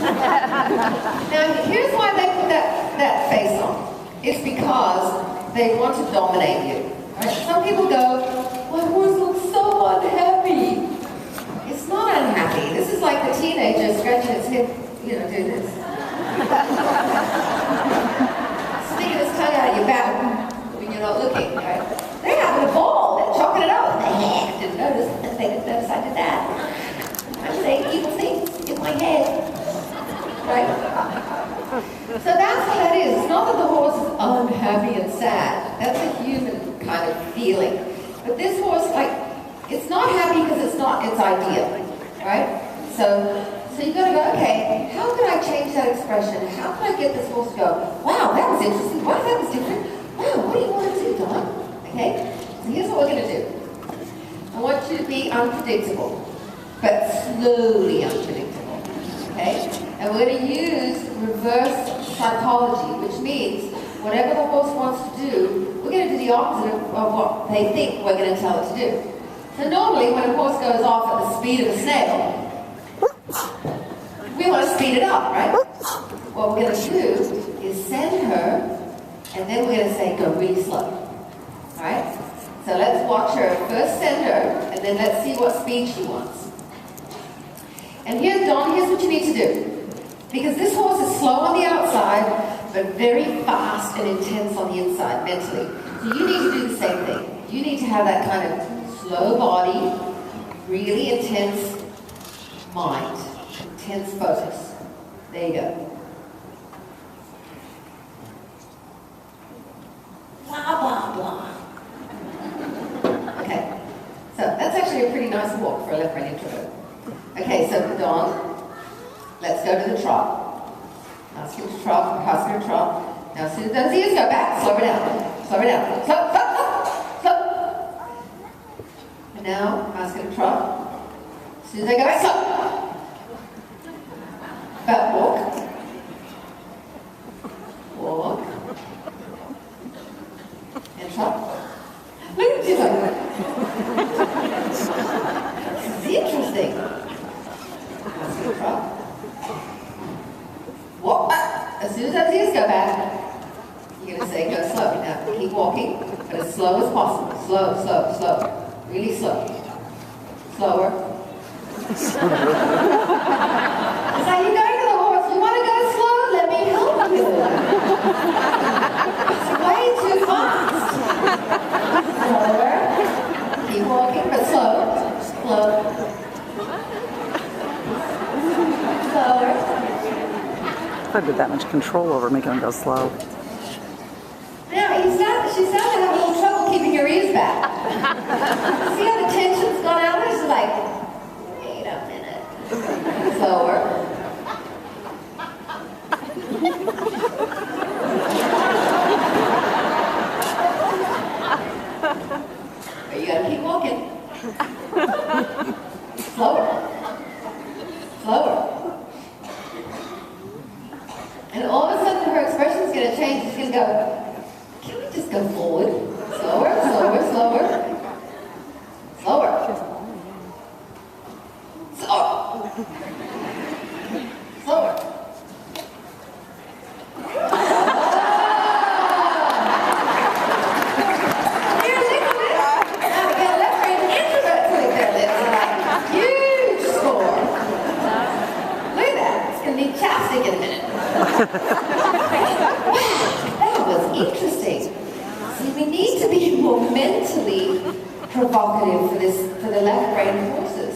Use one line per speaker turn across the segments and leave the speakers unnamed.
Now, here's why they put that face on. It's because they want to dominate you. Right? Some people go, my horse looks so unhappy. It's not unhappy. This is like the teenager scratching its head, doing this. Sticking his tongue out of your back when you're not looking, right? They're having a ball. They're chopping it up. They didn't notice. They didn't notice I did that. I'm saying evil things in my head. Right? So that's what that is. It's not that the horse is unhappy and sad. That's a human kind of feeling. But this horse, it's not happy because it's ideal. Right? So you've got to go, okay, how can I change that expression? How can I get this horse to go, wow, that was interesting. Wow, that was different. Wow, what do you want to do, Don? Okay? So here's what we're going to do. I want you to be unpredictable, but slowly unpredictable. Okay? And we're going to use reverse psychology, which means whatever the horse wants to do, we're going to do the opposite of what they think we're going to tell it to do. So normally when a horse goes off at the speed of a snail, we want to speed it up, right? What we're going to do is send her, and then we're going to say, go really slow. Alright? So let's watch her. First send her, and then let's see what speed she wants. And here's what you need to do. Because this horse is slow on the outside, but very fast and intense on the inside, mentally. So you need to do the same thing. You need to have that kind of slow body, really intense mind, intense focus. There you go. Blah, blah, blah. Okay, so that's actually a pretty nice walk for a left-brain introvert. Okay, so Don, let's go to the trot. Ask him to trot, ask him to trot. Now as soon as those ears go back, slow her down. Slow her down. Slow, slow, slow, slow. And now, ask him to trot. As soon as they go back, slow. Back walk. Walk. And trot. Look at this like this is interesting. Ask him to trot. Walk. As soon as those ears go back, you're going to say go slow. Now keep walking, but as slow as possible. Slow, slow, slow. Really slow. Slower. It's like you're going to the horse. You want to go slow? Let me help you. It's way too fast. Slower. Keep walking, but slow. Slow. Slower.
I've had that much control over making them go slow.
Now, she's starting to have a little trouble keeping your ears back. See how the tension's gone out? She's like, wait a minute. Slower. But you gotta keep walking. Slower. Slower. And all of a sudden her expression's going to change. She's going to go, can we just go forward? Slower, slower, slower. Slower. Slower. Slower. Here, look at this. Now we got a left-brain introvert putting their lips on. Huge score. Look at that. It's going to need chapstick in a minute. That was interesting. See, we need to be more mentally provocative for the left brain horses.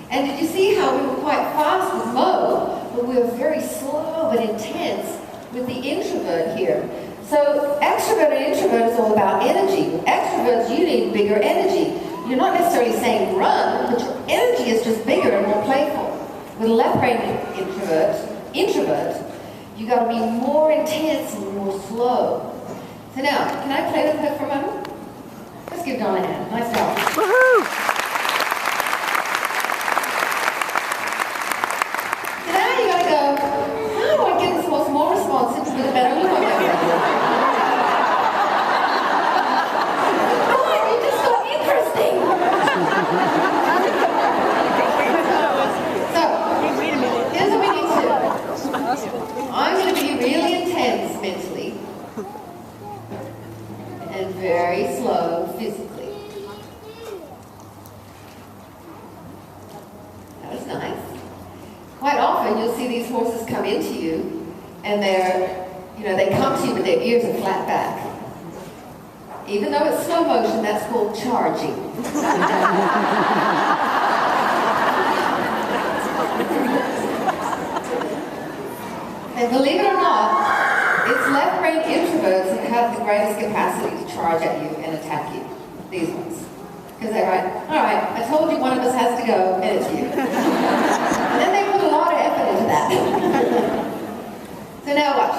And did you see how we were quite fast with Mo, but we were very slow but intense with the introvert here? So extrovert and introvert is all about energy. Extroverts, you need bigger energy. You're not necessarily saying run, but your energy is just bigger and more playful. With a left brain introvert, you got to be more intense and more slow. So now, can I play with her for a moment? Let's give Dawn a hand. Nice job.
Woohoo!
So now you got to go, how do I get this horse more responsive with a better look on it? Oh, you just got interesting. So, here's what we need to do. often you'll see these horses come into you, and they come to you with their ears are flat back. Even though it's slow motion, that's called charging. And believe it or not, it's left brain introverts that have the greatest capacity to charge at you and attack you. These ones. Because they're like, all right, I told you one of us has to go, and it's you. And then they put a lot of effort into that. So now watch.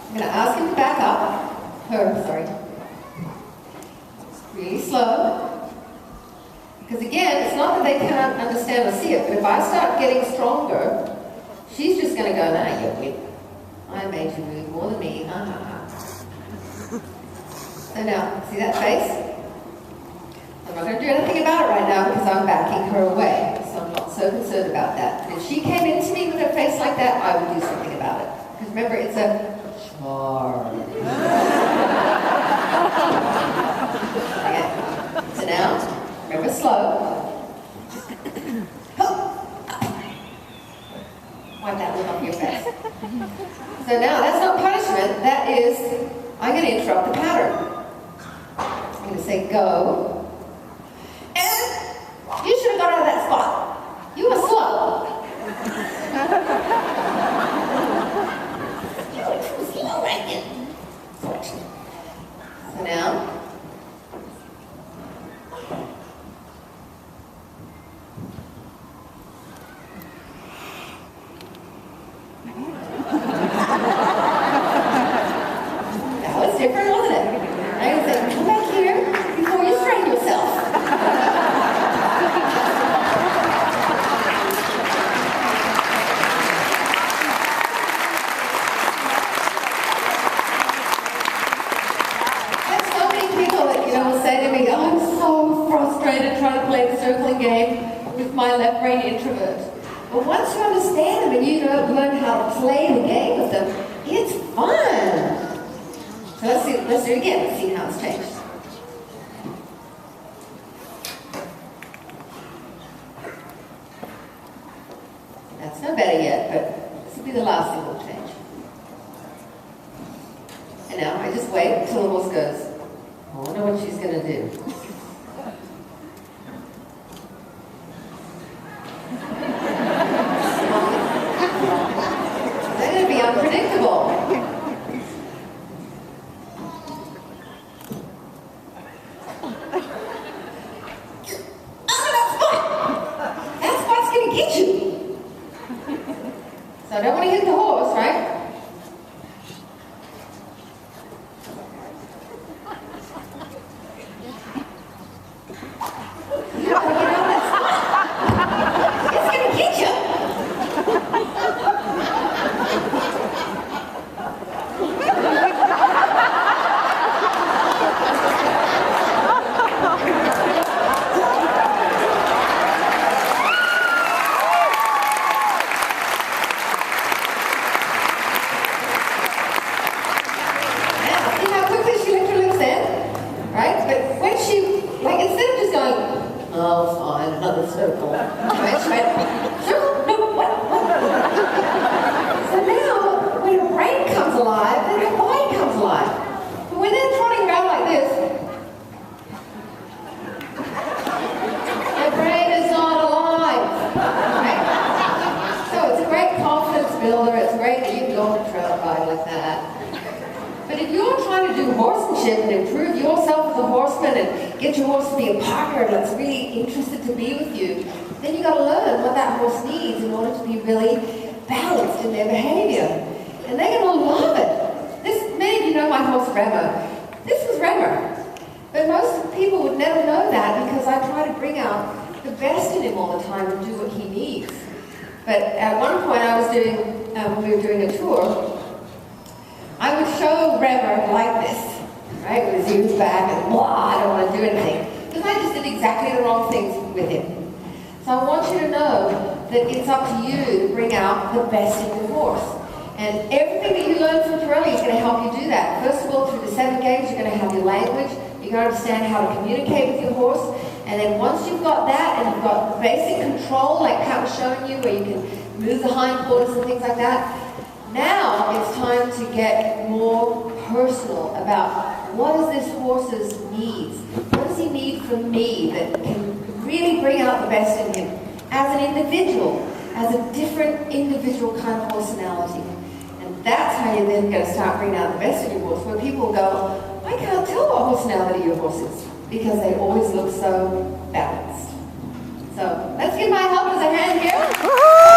I'm going to ask him to back up. Really slow. Because again, it's not that they can't understand or see it, but if I start getting stronger, she's just going to go, nah, you win. I made you move more than me. So now, see that face? I'm not going to do anything about it right now because I'm backing her away. So I'm not so concerned about that. But if she came into me with a face like that, I would do something about it. Because remember, it's a charge. Okay. So now, remember slow. Wipe that look off your face. So now, that's not punishment. That is, I'm going to interrupt the pattern. I'm going to say go. And you should have got out of that spot. You were slow. You were too slow right now. So now, that was different, wasn't it? I said, come back here before you strain yourself. There's so many people that, will say to me, oh, I'm so frustrated trying to play the circling game with my left brain introvert. But once you understand them and you learn how to play the game with them, it's fun. So let's do it again. Let's see how it's changed. That's no better yet, but this will be the last thing we'll change. And now I just wait until the horse goes, I wonder what she's going to do. They're going to be unpredictable. So I don't want to hit the horse, right? It's going to get you. Oh, fine, another circle. Right? Circle? No, what? So now, when her brain comes alive, then her body comes alive. But when they're trotting around like this, their brain is not alive. Right? So it's a great confidence builder. It's great that you can go on a trail ride like that. But if you're trying to do horsemanship and improve yourself as a horseman and get your horse to be a partner that's really interested to be with you, then you got to learn what that horse needs in order to be really balanced in their behavior. And they're going to love it. Many of you know my horse Remo. This was Remo. But most people would never know that because I try to bring out the best in him all the time and do what he needs. But at one point I was doing, when we were doing a tour, I would show Remo like this, right, with his ears back and blah, I don't want to do anything. Because I just did exactly the wrong things with him. So I want you to know that it's up to you to bring out the best in your horse. And everything that you learn from Parelli is going to help you do that. First of all, through the 7 games, you're going to have your language, you're going to understand how to communicate with your horse, And then once you've got that and you've got basic control, like Pat was showing you, where you can move the hindquarters and things like that, now it's time to get more personal about what is this horse's needs? What does he need from me that can really bring out the best in him as an individual, as a different individual kind of personality? And that's how you're then going to start bringing out the best in your horse, where people go, I can't tell what personality your horse is, because they always look so balanced. So let's give my helpers a hand here.